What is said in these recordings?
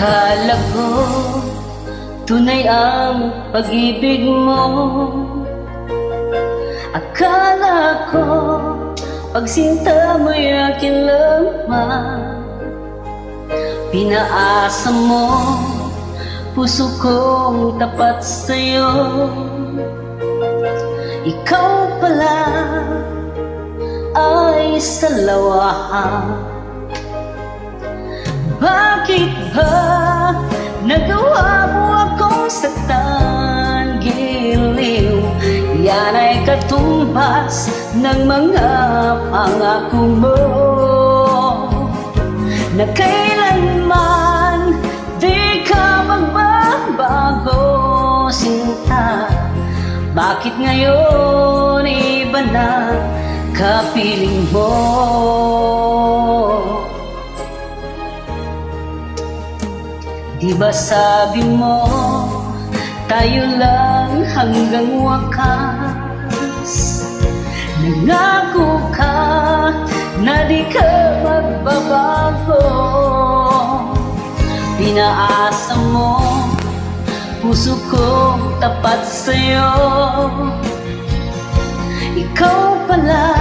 Akala ko tunay ang pag-ibig mo. Akala ko pagsinta mo'y akin lamang. Pinaasa mo puso kong tapat sa'yo. Ikaw pala ay salawahan. Bakit ba nagawa mo akong saktan, giliw? Yan ay katumbas ng mga pangako mo na kailanman di ka magbabago, sinta. Bakit ngayon iba na kapiling mo? Di ba sabi mo, tayo lang hanggang wakas? Nangako ka na di ka magbabago. Pinaasa mo puso kong tapat sa'yo. Ikaw pala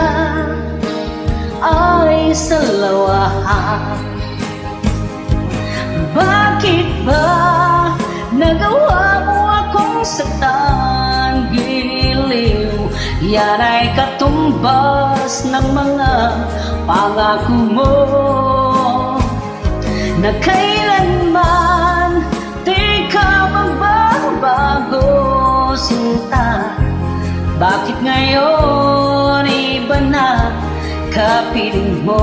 ay salawahan. Bakit ba nagawa mo akong saktan, giliw? Yan ay katumbas ng mga pangako mo na kailanman di ka magbabago, sinta. Bakit ngayon iba na kapiling mo?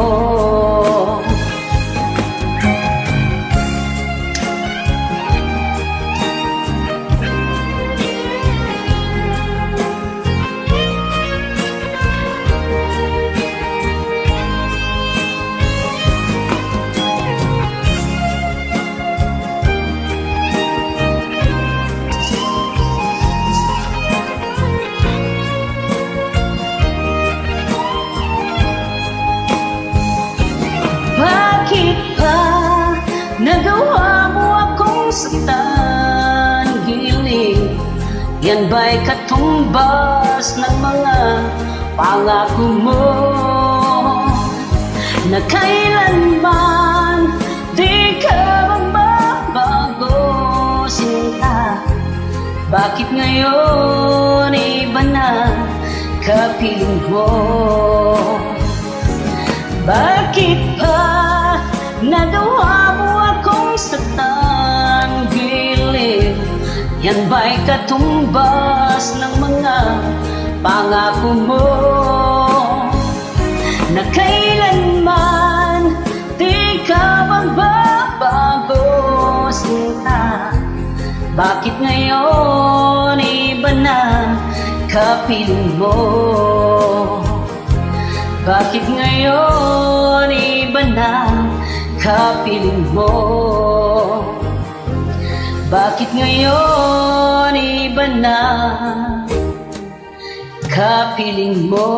Nagawa mo akong saktan, giliw. Yan ba'y katumbas ng mga pangako mo na kailanman di ka magbabago, sinta. Bakit ngayon iba na kapiling mo? Bakit pa nagawa mo akong saktan, giliw? Yan ba'y katumbas ng mga pangako mo na kailanman di ka magbabago, sinta. Bakit ngayon iba na kapiling mo? Bakit ngayon iba na kapiling mo? Bakit ngayon iba na kapiling mo?